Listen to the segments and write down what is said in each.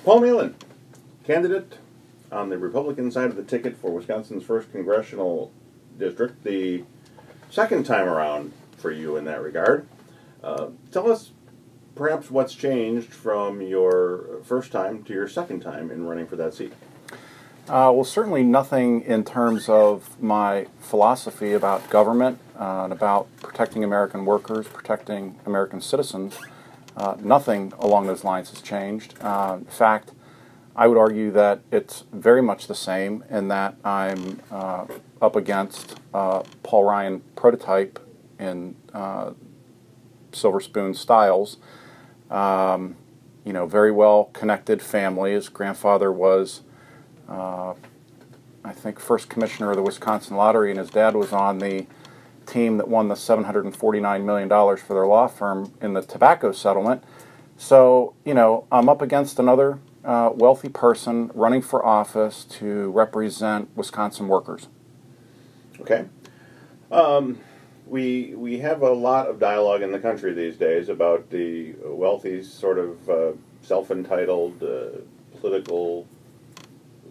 Paul Nehlen, candidate on the Republican side of the ticket for Wisconsin's 1st Congressional District, the second time around for you in that regard. Tell us perhaps what's changed from your first time to your second time in running for that seat. Well, certainly nothing in terms of my philosophy about government and about protecting American workers, protecting American citizens. Nothing along those lines has changed. In fact, I would argue that it's very much the same in that I'm up against Paul Ryan prototype in Silver Spoon Styles. Very well connected family. His grandfather was I think first commissioner of the Wisconsin Lottery, and his dad was on the team that won the $749 million for their law firm in the tobacco settlement. So, I'm up against another wealthy person running for office to represent Wisconsin workers. Okay. We have a lot of dialogue in the country these days about the wealthy sort of self-entitled political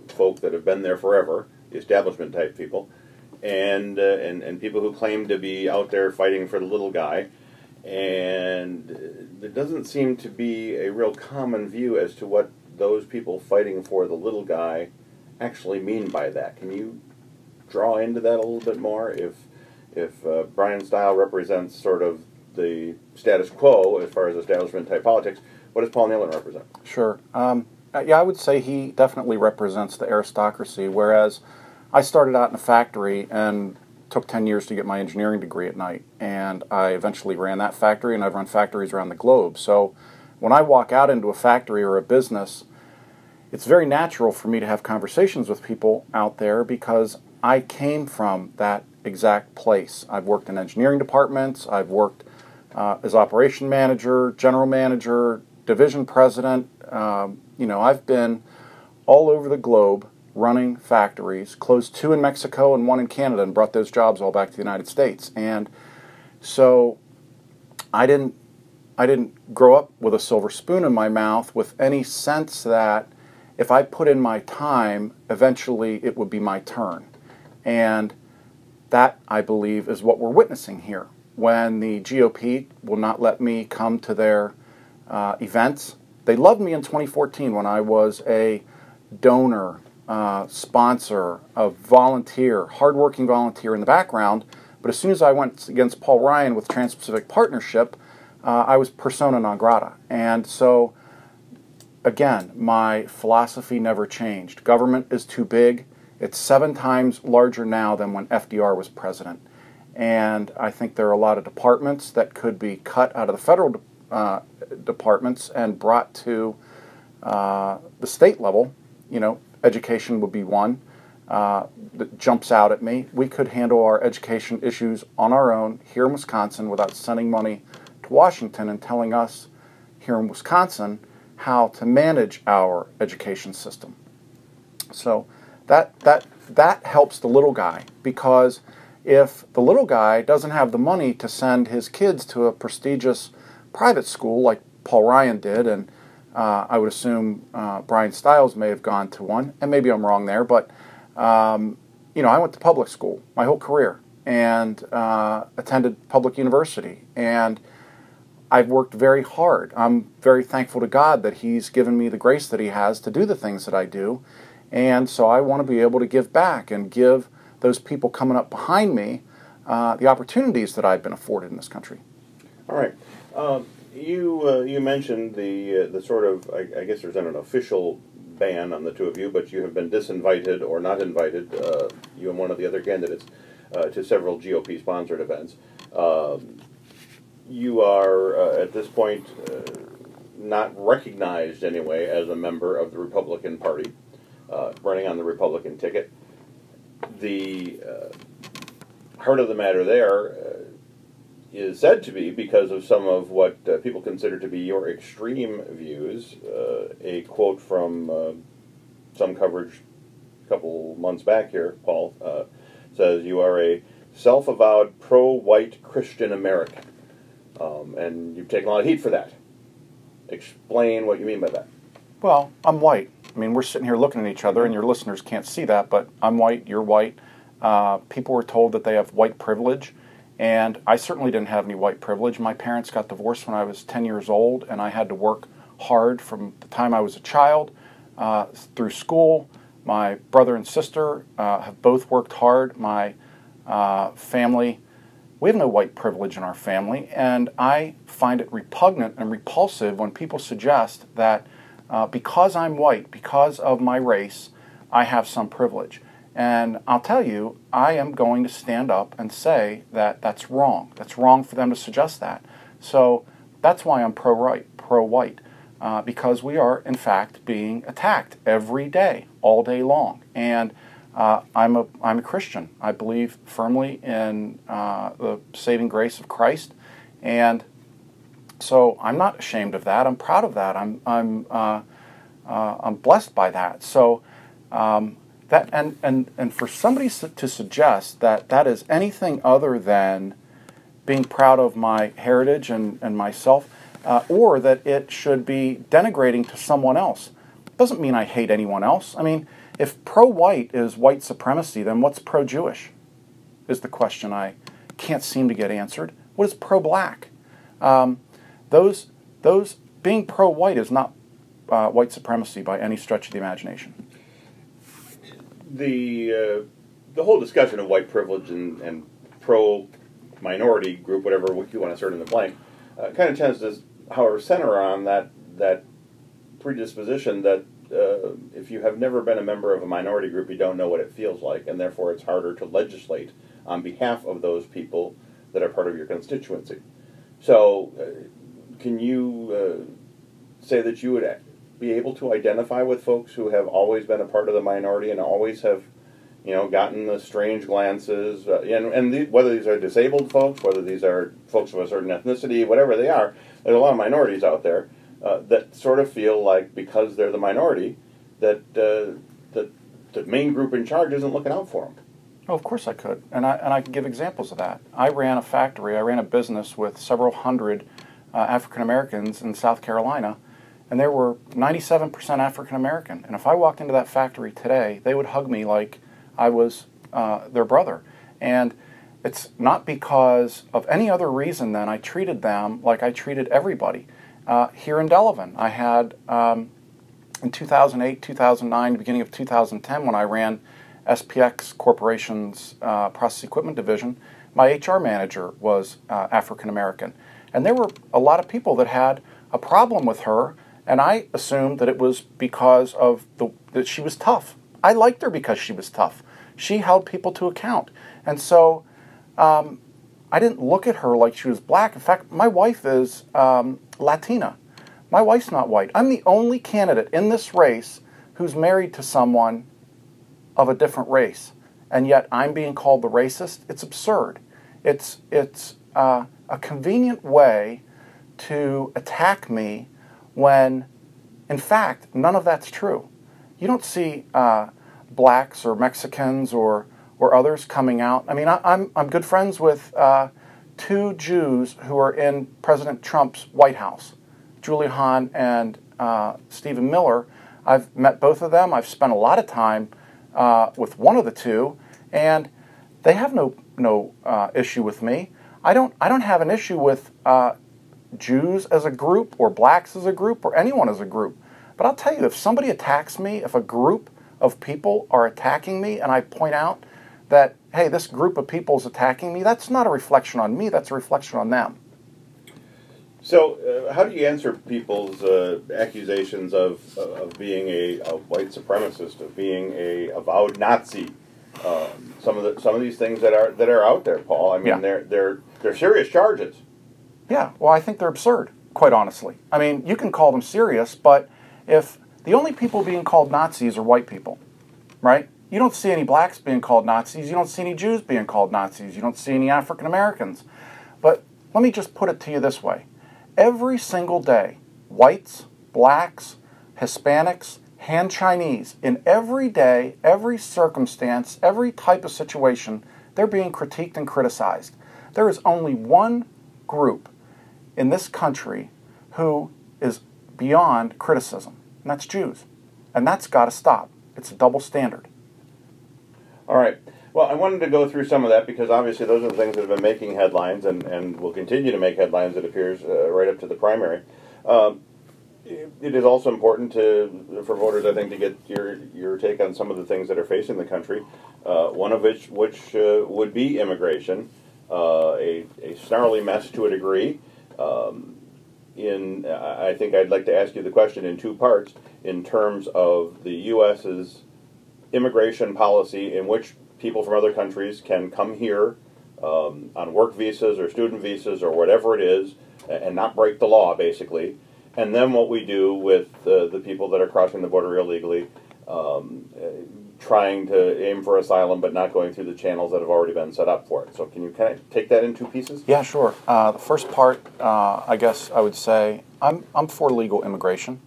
folk that have been there forever, the establishment type people, and people who claim to be out there fighting for the little guy. And there doesn't seem to be a real common view as to what those people fighting for the little guy actually mean by that. Can you draw into that a little bit more? If Brian Style represents sort of the status quo as far as establishment type politics, what does Paul Nehlen represent? Sure. I would say he definitely represents the aristocracy, whereas I started out in a factory and took 10 years to get my engineering degree at night, and I eventually ran that factory, and I've run factories around the globe. So when I walk out into a factory or a business, it's very natural for me to have conversations with people out there because I came from that exact place. I've worked in engineering departments, I've worked as operation manager, general manager, division president. I've been all over the globe running factories, closed 2 in Mexico and 1 in Canada, and brought those jobs all back to the United States. And so I didn't grow up with a silver spoon in my mouth with any sense that if I put in my time, eventually it would be my turn. And that, I believe, is what we're witnessing here. When the GOP will not let me come to their events. They loved me in 2014 when I was a donor, sponsor, a volunteer, hardworking volunteer in the background. But as soon as I went against Paul Ryan with Trans-Pacific Partnership, I was persona non grata. And so, again, my philosophy never changed. Government is too big. It's 7 times larger now than when FDR was president. And I think there are a lot of departments that could be cut out of the federal departments and brought to the state level. Education would be one that jumps out at me. We could handle our education issues on our own here in Wisconsin without sending money to Washington and telling us here in Wisconsin how to manage our education system. So that helps the little guy, because if the little guy doesn't have the money to send his kids to a prestigious private school like Paul Ryan did, and I would assume Brian Stiles may have gone to one, and maybe I'm wrong there, but I went to public school my whole career and attended public university, and I've worked very hard. I'm very thankful to God that He's given me the grace that He has to do the things that I do, and so I want to be able to give back and give those people coming up behind me the opportunities that I've been afforded in this country. All right. You mentioned the sort of, I guess there's not an official ban on the two of you, but you have been disinvited or not invited, you and one of the other candidates, to several GOP-sponsored events. You are, at this point, not recognized anyway as a member of the Republican Party, running on the Republican ticket. The heart of the matter there is said to be because of some of what people consider to be your extreme views. A quote from some coverage a couple months back here, Paul, says, "You are a self-avowed pro-white Christian American." And you've taken a lot of heat for that. Explain what you mean by that. Well, I'm white. I mean, we're sitting here looking at each other, and your listeners can't see that, but I'm white, you're white. People were told that they have white privilege, and I certainly didn't have any white privilege. My parents got divorced when I was 10 years old, and I had to work hard from the time I was a child through school. My brother and sister have both worked hard. My family, we have no white privilege in our family, and I find it repugnant and repulsive when people suggest that because I'm white, because of my race, I have some privilege. And I'll tell you, I am going to stand up and say that that's wrong. That's wrong for them to suggest that. So that's why I'm pro-white, because we are, in fact, being attacked every day, all day long. And I'm a Christian. I believe firmly in the saving grace of Christ, and so I'm not ashamed of that. I'm proud of that. I'm blessed by that. So that and for somebody to suggest that that is anything other than being proud of my heritage and myself, or that it should be denigrating to someone else, doesn't mean I hate anyone else. I mean, if pro-white is white supremacy, then what's pro-Jewish is the question I can't seem to get answered. What is pro-black? Those being pro-white is not white supremacy by any stretch of the imagination. The whole discussion of white privilege and pro-minority group, whatever you want to insert in the blank, kind of tends to, however, center on that predisposition that if you have never been a member of a minority group, you don't know what it feels like, and therefore it's harder to legislate on behalf of those people that are part of your constituency. So, can you say that you would be able to identify with folks who have always been a part of the minority and always have, gotten the strange glances, and whether these are disabled folks, whether these are folks of a certain ethnicity, whatever they are, there's a lot of minorities out there that sort of feel like because they're the minority that the main group in charge isn't looking out for them. Oh, of course I could, and I can give examples of that. I ran a factory, I ran a business with several hundred African Americans in South Carolina, and there were 97% African American. And if I walked into that factory today, they would hug me like I was their brother. And it's not because of any other reason than I treated them like I treated everybody. Here in Delavan, I had in 2008, 2009, beginning of 2010, when I ran SPX Corporation's Process Equipment Division, my HR manager was African American. And there were a lot of people that had a problem with her, and I assumed that it was because of that she was tough. I liked her because she was tough. She held people to account. And so I didn't look at her like she was black. In fact, my wife is Latina. My wife's not white. I'm the only candidate in this race who's married to someone of a different race, and yet I'm being called the racist. It's absurd. It's a convenient way to attack me when, in fact, none of that's true. You don't see blacks or Mexicans or others coming out. I mean, I'm good friends with two Jews who are in President Trump's White House, Julia Hahn and Stephen Miller. I've met both of them. I've spent a lot of time with one of the two, and they have no issue with me. I don't have an issue with Jews as a group or blacks as a group or anyone as a group. But I'll tell you, if somebody attacks me, if a group of people are attacking me, and I point out that, hey, this group of people is attacking me, that's not a reflection on me, that's a reflection on them. So how do you answer people's accusations of being a white supremacist, of being a avowed Nazi? Some of these things that are out there, Paul. I mean, yeah. they're serious charges. Yeah, well, I think they're absurd, quite honestly. I mean, you can call them serious, but if the only people being called Nazis are white people, right? You don't see any blacks being called Nazis. You don't see any Jews being called Nazis. You don't see any African Americans. But let me just put it to you this way. Every single day, whites, blacks, Hispanics, Han Chinese, in every day, every circumstance, every type of situation, they're being critiqued and criticized. There is only one group in this country who is beyond criticism, and that's Jews. And that's got to stop. It's a double standard. All right. Well, I wanted to go through some of that because obviously those are the things that have been making headlines and will continue to make headlines, it appears, right up to the primary. It is also important for voters, I think, to get your take on some of the things that are facing the country. One of which would be immigration, a snarly mess to a degree. I think I'd like to ask you the question in two parts in terms of the U.S.'s immigration policy, in which people from other countries can come here on work visas or student visas or whatever it is, and not break the law, basically. And then what we do with the people that are crossing the border illegally, trying to aim for asylum but not going through the channels that have already been set up for it. So can you kind of take that in two pieces? Yeah, sure. The first part, I guess I would say, I'm for legal immigration.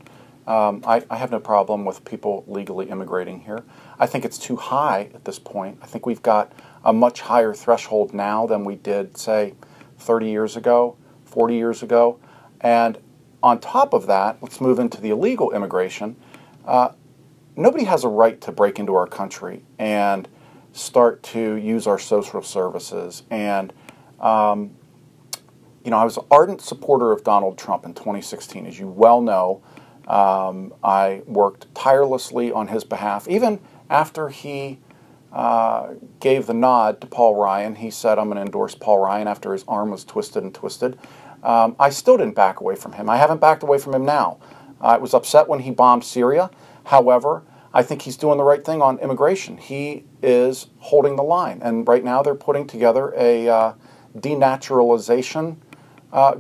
I have no problem with people legally immigrating here. I think it's too high at this point. I think we've got a much higher threshold now than we did, say, 30 years ago, 40 years ago. And on top of that, let's move into the illegal immigration. Nobody has a right to break into our country and start to use our social services. And, I was an ardent supporter of Donald Trump in 2016. As you well know, I worked tirelessly on his behalf. Even after he gave the nod to Paul Ryan, he said, I'm going to endorse Paul Ryan after his arm was twisted and twisted. I still didn't back away from him. I haven't backed away from him now. I was upset when he bombed Syria. However, I think he's doing the right thing on immigration. He is holding the line. And right now they're putting together a denaturalization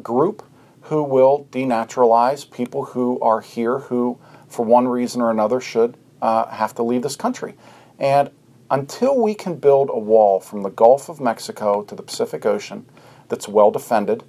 group who will denaturalize people who are here who, for one reason or another, should have to leave this country. And until we can build a wall from the Gulf of Mexico to the Pacific Ocean that's well defended,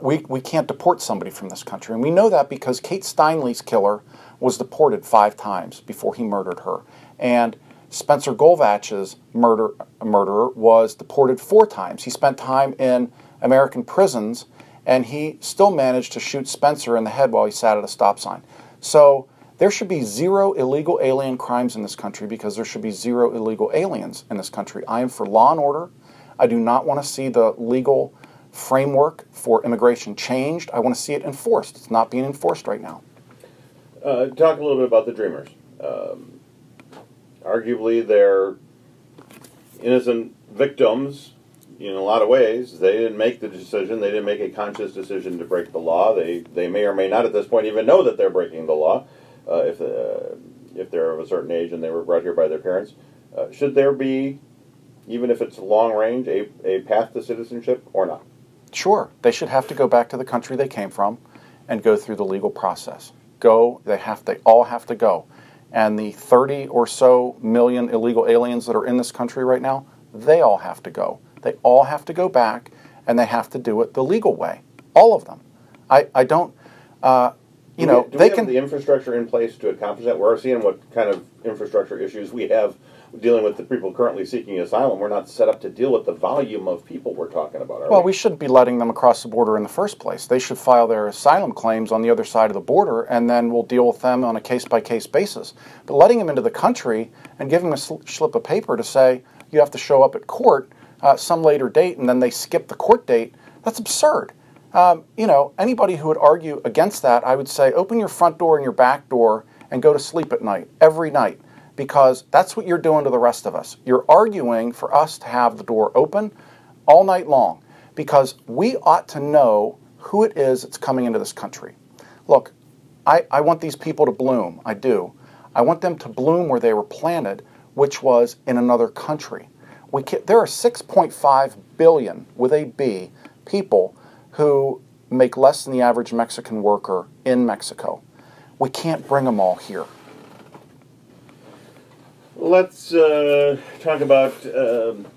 we can't deport somebody from this country. And we know that because Kate Steinle's killer was deported 5 times before he murdered her. And Spencer Golvatch's murderer was deported 4 times. He spent time in American prisons, and he still managed to shoot Spencer in the head while he sat at a stop sign. So there should be 0 illegal alien crimes in this country because there should be 0 illegal aliens in this country. I am for law and order. I do not want to see the legal framework for immigration changed. I want to see it enforced. It's not being enforced right now. Talk a little bit about the Dreamers. Arguably, they're innocent victims in a lot of ways. They didn't make the decision. They didn't make a conscious decision to break the law. They may or may not at this point even know that they're breaking the law if they're of a certain age and they were brought here by their parents. Should there be, even if it's long range, a path to citizenship or not? Sure. They should have to go back to the country they came from and go through the legal process. They all have to go. And the 30 or so million illegal aliens that are in this country right now, they all have to go. They all have to go back, and they have to do it the legal way. All of them. I don't, do we have the infrastructure in place to accomplish that? We're seeing what kind of infrastructure issues we have dealing with the people currently seeking asylum. We're not set up to deal with the volume of people we're talking about, are we? Well, we shouldn't be letting them across the border in the first place. They should file their asylum claims on the other side of the border, and then we'll deal with them on a case-by-case basis. But letting them into the country and giving them a slip of paper to say you have to show up at court some later date, and then they skip the court date, that's absurd. Anybody who would argue against that, I would say open your front door and your back door and go to sleep at night, every night. Because that's what you're doing to the rest of us. You're arguing for us to have the door open all night long because we ought to know who it is that's coming into this country. Look, I want these people to bloom. I do. I want them to bloom where they were planted, which was in another country. There are 6.5 billion, with a B, people who make less than the average Mexican worker in Mexico. We can't bring them all here. Let's talk about,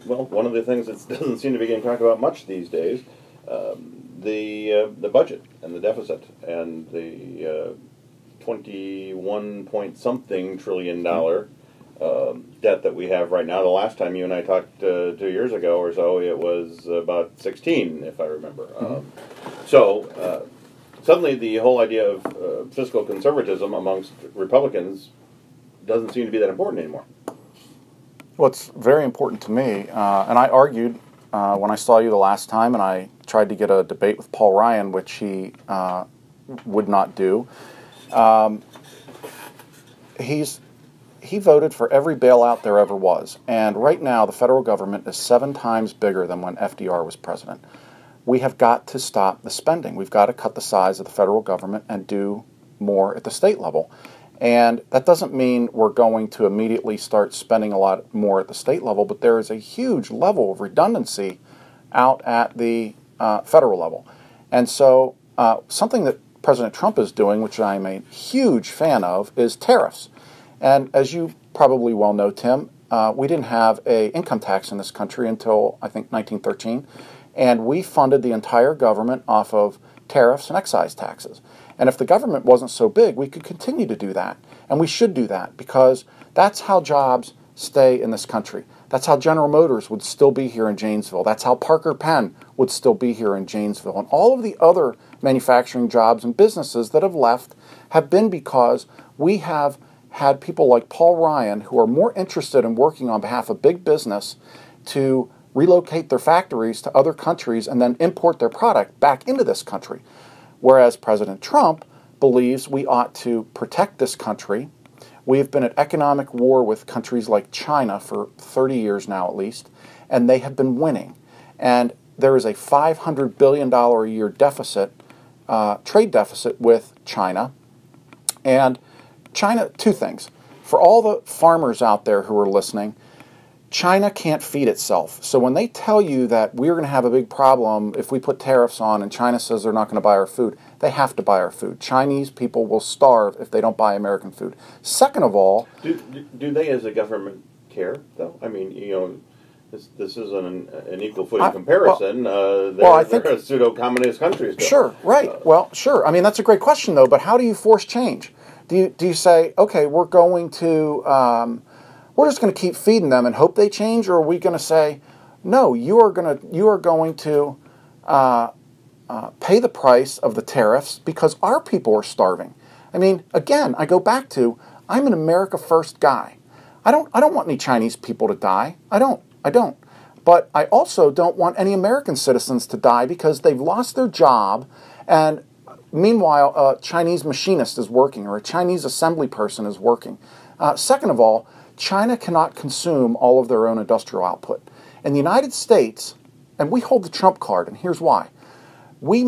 one of the things that doesn't seem to be getting talked about much these days, the budget and the deficit and the 21-point-something trillion dollar debt that we have right now. The last time you and I talked 2 years ago or so, it was about 16, if I remember. So suddenly the whole idea of fiscal conservatism amongst Republicans doesn't seem to be that important anymore. Well, it's very important to me, and I argued when I saw you the last time, and I tried to get a debate with Paul Ryan, which he would not do. He voted for every bailout there ever was, and right now the federal government is 7 times bigger than when FDR was president. We have got to stop the spending. We've got to cut the size of the federal government and do more at the state level. And that doesn't mean we're going to immediately start spending a lot more at the state level, but there is a huge level of redundancy out at the federal level. And so something that President Trump is doing, which I'm a huge fan of, is tariffs. And as you probably well know, Tim, we didn't have an income tax in this country until, I think, 1913. And we funded the entire government off of tariffs and excise taxes. And if the government wasn't so big, we could continue to do that. And we should do that because that's how jobs stay in this country. That's how General Motors would still be here in Janesville. That's how Parker Penn would still be here in Janesville. And all of the other manufacturing jobs and businesses that have left have been because we have had people like Paul Ryan who are more interested in working on behalf of big business to relocate their factories to other countries and then import their product back into this country. Whereas President Trump believes we ought to protect this country. We've been at economic war with countries like China for 30 years now at least, and they have been winning. And there is a $500 billion a year deficit, trade deficit with China. And China, 2 things. For all the farmers out there who are listening, China can't feed itself. So when they tell you that we're going to have a big problem if we put tariffs on and China says they're not going to buy our food, they have to buy our food. Chinese people will starve if they don't buy American food. Second of all... Do they as a government care, though? I mean, this isn't an equal footing comparison. They're a pseudo-communist country still. Sure, right. Sure. I mean, that's a great question, though, but how do you force change? Do you say, okay, we're going to... we're just going to keep feeding them and hope they change, or are we going to say, no, you are going to pay the price of the tariffs because our people are starving? I mean, again, I go back to I'm an America First guy. I don't want any Chinese people to die. I don't. But I also don't want any American citizens to die because they've lost their job, and meanwhile, a Chinese machinist is working or a Chinese assembly person is working. Second of all, China cannot consume all of their own industrial output. In the United States, and we hold the trump card, and here's why. We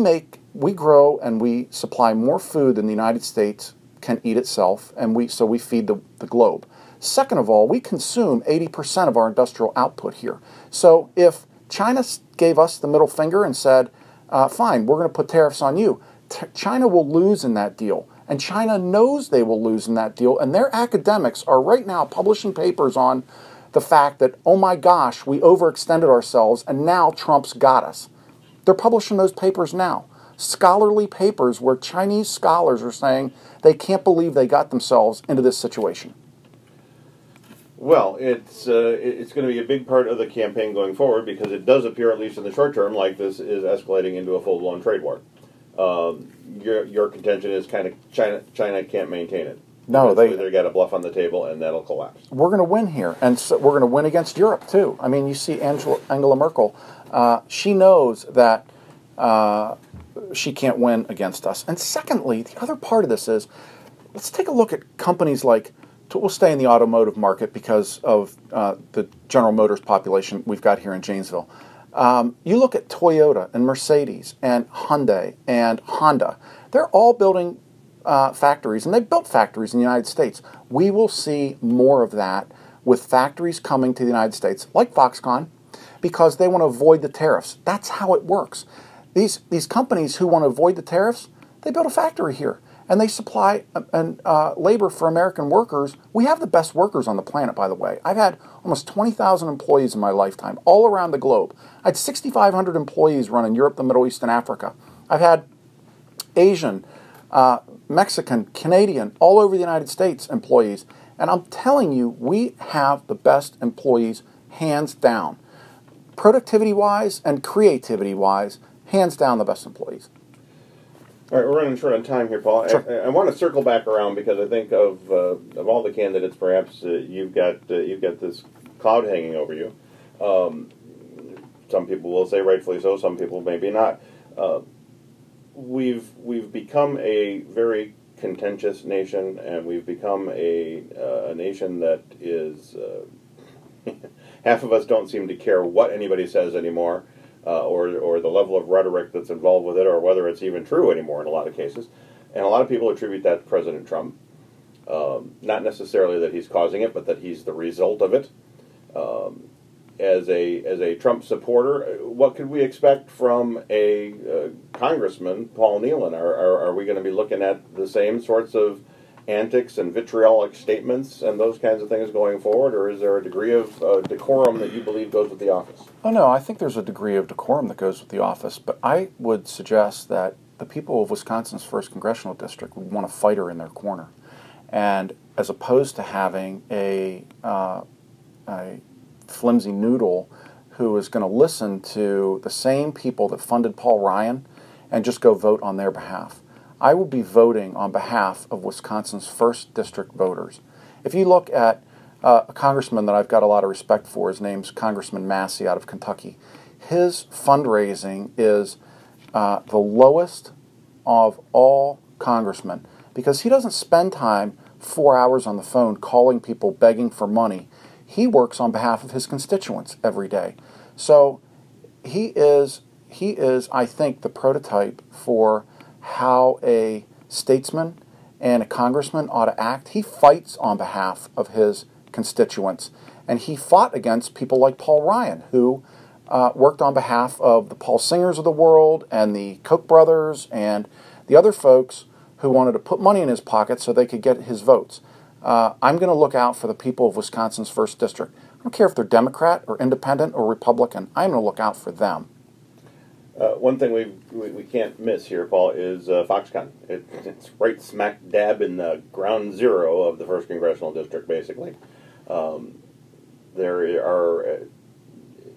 grow and we supply more food than the United States can eat itself, and so we feed the globe. Second of all, we consume 80% of our industrial output here. So if China gave us the middle finger and said, fine, we're going to put tariffs on you, China will lose in that deal. And China knows they will lose in that deal, and their academics are right now publishing papers on the fact that, oh my gosh, we overextended ourselves, and now Trump's got us. They're publishing those papers now. Scholarly papers where Chinese scholars are saying they can't believe they got themselves into this situation. Well, it's going to be a big part of the campaign going forward because it does appear, at least in the short term, like this is escalating into a full-blown trade war. Your contention is kind of China can't maintain it. No, they got a bluff on the table, and that'll collapse. We're going to win here, and so we're going to win against Europe too. I mean, you see Angela Merkel. She knows that she can't win against us. And secondly, the other part of this is, let's take a look at companies like. We'll stay in the automotive market because of the General Motors population we've got here in Janesville. You look at Toyota and Mercedes and Hyundai and Honda. They're all building factories, and they've built factories in the United States. We will see more of that with factories coming to the United States, like Foxconn, because they want to avoid the tariffs. That's how it works. These companies who want to avoid the tariffs, they build a factory here, and they supply labor for American workers. We have the best workers on the planet, by the way. I've had almost 20,000 employees in my lifetime, all around the globe. I had 6,500 employees running Europe, the Middle East, and Africa. I've had Asian, Mexican, Canadian, all over the United States employees. And I'm telling you, we have the best employees, hands down. Productivity-wise and creativity-wise, hands down the best employees. All right, we're running short on time here, Paul. Sure. I want to circle back around because I think of all the candidates, perhaps you've got this cloud hanging over you. Some people will say rightfully so. Some people maybe not. We've become a very contentious nation, and we've become a nation that is half of us don't seem to care what anybody says anymore, or the level of rhetoric that's involved with it, or whether it's even true anymore in a lot of cases. And a lot of people attribute that to President Trump. Not necessarily that he's causing it, but that he's the result of it. As a Trump supporter, what could we expect from a congressman, Paul Nehlen? Are we going to be looking at the same sorts of antics and vitriolic statements and those kinds of things going forward, or is there a degree of decorum that you believe goes with the office? Oh, no, I think there's a degree of decorum that goes with the office, but I would suggest that the people of Wisconsin's 1st Congressional District would want a fighter in their corner. And as opposed to having a flimsy noodle who is going to listen to the same people that funded Paul Ryan and just go vote on their behalf. I will be voting on behalf of Wisconsin's 1st District voters. If you look at a congressman that I've got a lot of respect for, his name's Congressman Massey out of Kentucky. His fundraising is the lowest of all congressmen because he doesn't spend time 4 hours on the phone calling people begging for money. He works on behalf of his constituents every day. So he is, I think, the prototype for how a statesman and a congressman ought to act. He fights on behalf of his constituents, and he fought against people like Paul Ryan, who worked on behalf of the Paul Singers of the world and the Koch brothers and the other folks who wanted to put money in his pocket so they could get his votes. I'm going to look out for the people of Wisconsin's 1st District. I don't care if they're Democrat or Independent or Republican. I'm going to look out for them. One thing we can't miss here, Paul, is Foxconn. It's right smack dab in the ground zero of the 1st Congressional District, basically. There are,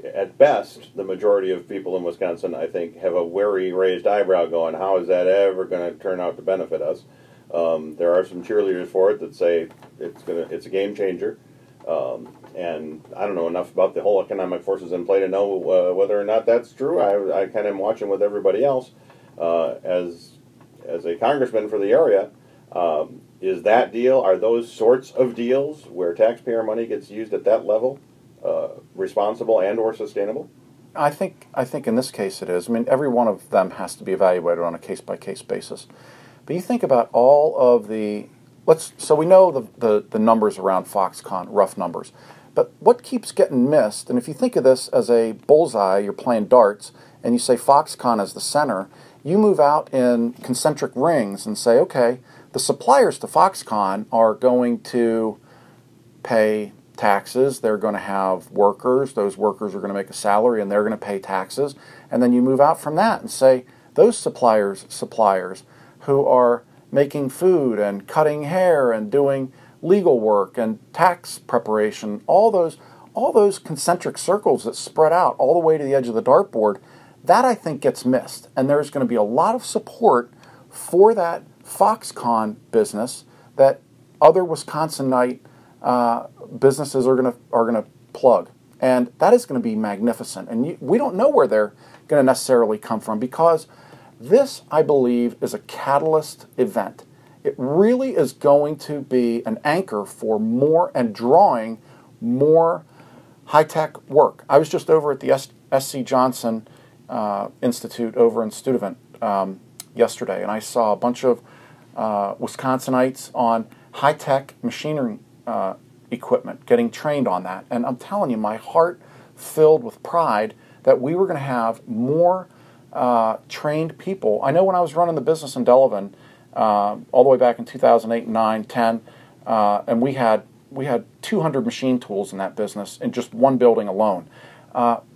at best, the majority of people in Wisconsin, I think, have a wary raised eyebrow going, how is that ever going to turn out to benefit us? There are some cheerleaders for it that say it's a game changer. And I don't know enough about the whole economic forces in play to know whether or not that's true. I kind of am watching with everybody else. As a congressman for the area, is that deal, are those sorts of deals where taxpayer money gets used at that level responsible and or sustainable? I think in this case it is. I mean, every one of them has to be evaluated on a case-by-case basis. But you think about all of the, so we know the numbers around Foxconn, rough numbers. But what keeps getting missed, and if you think of this as a bullseye, you're playing darts, and you say Foxconn as the center, you move out in concentric rings and say, okay, the suppliers to Foxconn are going to pay taxes, they're going to have workers, those workers are going to make a salary, and they're going to pay taxes, and then you move out from that and say, those suppliers who are making food and cutting hair and doing legal work and tax preparation, all those concentric circles that spread out all the way to the edge of the dartboard, that I think gets missed. And there's going to be a lot of support for that Foxconn business that other Wisconsinite businesses are going to plug. And that is going to be magnificent. And we don't know where they're going to necessarily come from because this, I believe, is a catalyst event. It really is going to be an anchor for more and drawing more high-tech work. I was just over at the S.C. Johnson Institute over in Sturtevant yesterday, and I saw a bunch of Wisconsinites on high-tech machinery equipment getting trained on that. And I'm telling you, my heart filled with pride that we were going to have more trained people. I know when I was running the business in Delavan, all the way back in 2008, 9, 10, and we had 200 machine tools in that business in just one building alone.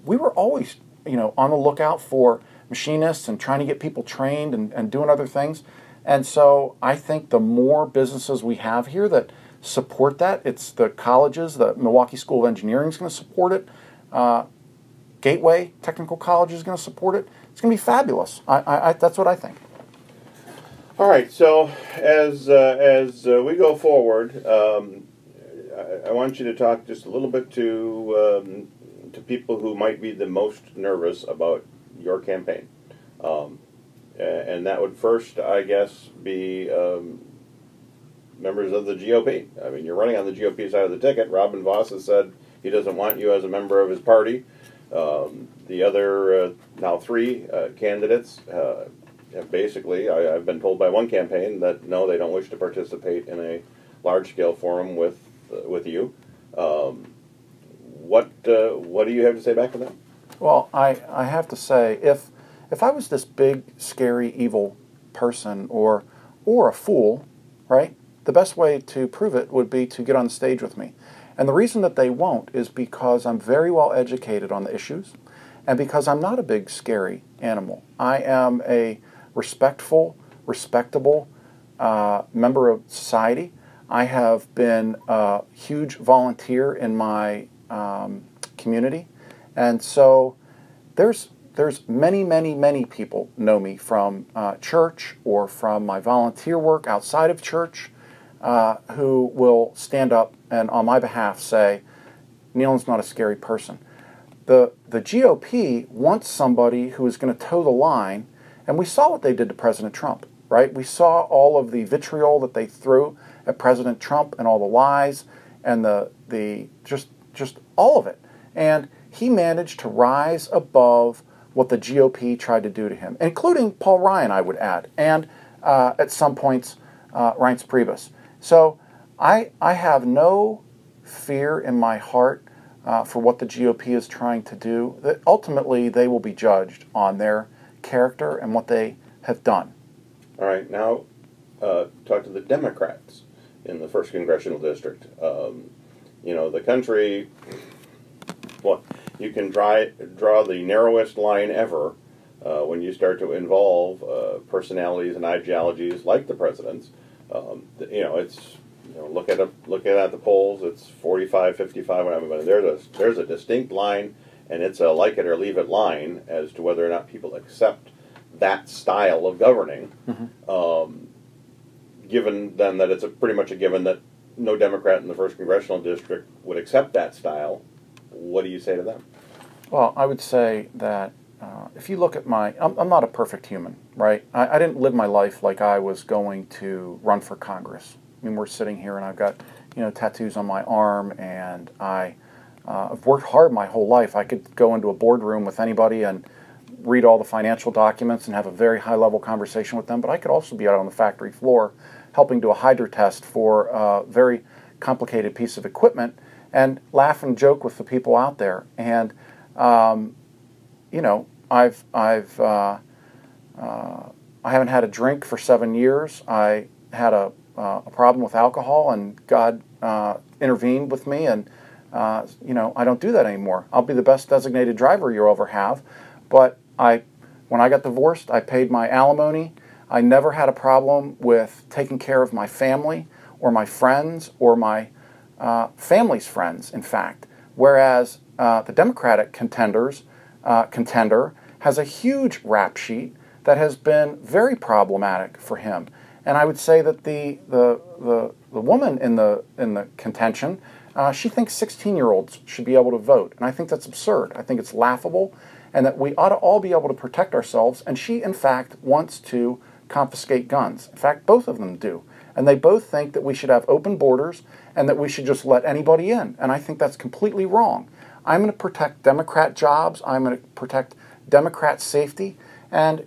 We were always, on the lookout for machinists and trying to get people trained and doing other things. And so I think the more businesses we have here that support that, it's the colleges, the Milwaukee School of Engineering is going to support it. Gateway Technical College is going to support it. It's going to be fabulous. That's what I think. All right. So as we go forward, I want you to talk just a little bit to people who might be the most nervous about your campaign, and that would first, I guess, be members of the GOP. I mean, you're running on the GOP side of the ticket. Robin Voss has said he doesn't want you as a member of his party. The other now three candidates have basically, I've been told by one campaign that no, they don't wish to participate in a large-scale forum with you. What do you have to say back to them? Well, I have to say, if I was this big, scary, evil person or a fool, right, the best way to prove it would be to get on stage with me. And the reason that they won't is because I'm very well educated on the issues and because I'm not a big, scary animal. I am a respectful, respectable member of society. I have been a huge volunteer in my community. And so there's many, many, many people know me from church or from my volunteer work outside of church who will stand up and on my behalf say, Nehlen's not a scary person. The GOP wants somebody who is going to toe the line, and we saw what they did to President Trump, right? We saw all of the vitriol that they threw at President Trump and all the lies and the just all of it. And he managed to rise above what the GOP tried to do to him, including Paul Ryan, I would add, and at some points, Reince Priebus. So I have no fear in my heart for what the GOP is trying to do. That ultimately, they will be judged on their character and what they have done. All right, now talk to the Democrats in the 1st Congressional District. The country, well, you can draw the narrowest line ever when you start to involve personalities and ideologies like the president's. It's look at the polls. It's 45, 55, whatever. But there's a distinct line, and it's a like it or leave it line as to whether or not people accept that style of governing. Mm-hmm. Given then that it's pretty much a given that no Democrat in the 1st Congressional District would accept that style, what do you say to them? Well, I would say that if you look at I'm not a perfect human, right? I didn't live my life like I was going to run for Congress. I mean, we're sitting here and I've got, tattoos on my arm, and I've worked hard my whole life. I could go into a boardroom with anybody and read all the financial documents and have a very high-level conversation with them, but I could also be out on the factory floor helping do a hydro test for a very complicated piece of equipment and laugh and joke with the people out there. And, I haven't had a drink for 7 years. I had a problem with alcohol, and God intervened with me, and I don't do that anymore. I'll be the best designated driver you'll ever have, but when I got divorced, I paid my alimony. I never had a problem with taking care of my family or my friends or my family's friends, in fact, whereas the Democratic contender has a huge rap sheet that has been very problematic for him. And I would say that the woman in the contention, she thinks 16-year-olds should be able to vote, and I think that's absurd. I think it's laughable, and that we ought to all be able to protect ourselves. And she, in fact, wants to confiscate guns. In fact, both of them do, and they both think that we should have open borders and that we should just let anybody in. And I think that's completely wrong. I'm going to protect Democrat jobs. I'm going to protect Democrat safety, and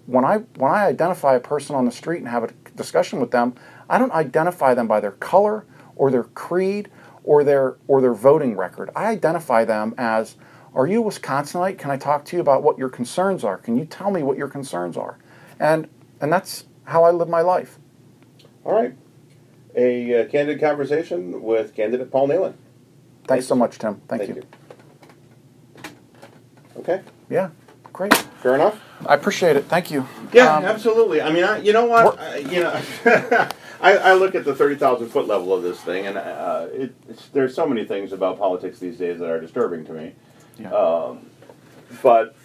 when I identify a person on the street and have a discussion with them, I don't identify them by their color or their creed or their voting record. I identify them as, are you a Wisconsinite? Can I talk to you about what your concerns are? Can you tell me what your concerns are? And that's how I live my life. All right. A candid conversation with candidate Paul Nehlen. Thanks so much, Tim. Thank you. Okay. Yeah. Great. Fair enough. I appreciate it. Thank you. Yeah, absolutely. I mean, you know what? I look at the 30,000-foot level of this thing, and there's so many things about politics these days that are disturbing to me. Yeah. But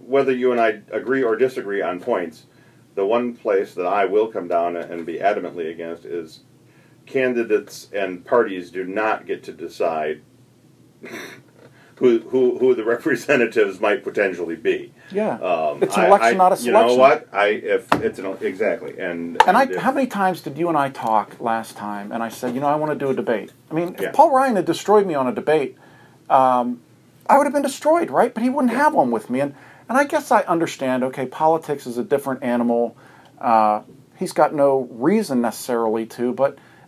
whether you and I agree or disagree on points, the one place that I will come down and be adamantly against is candidates and parties do not get to decide who the representatives might potentially be. Yeah, it's an election, not a selection. You know what? Exactly. And how many times did you and I talk last time? And I said, I want to do a debate. I mean, if Paul Ryan had destroyed me on a debate, I would have been destroyed, right? But he wouldn't have one with me. And I guess I understand. Okay, politics is a different animal. He's got no reason necessarily to,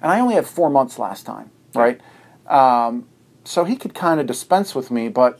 and I only had 4 months last time, right? So he could kind of dispense with me, but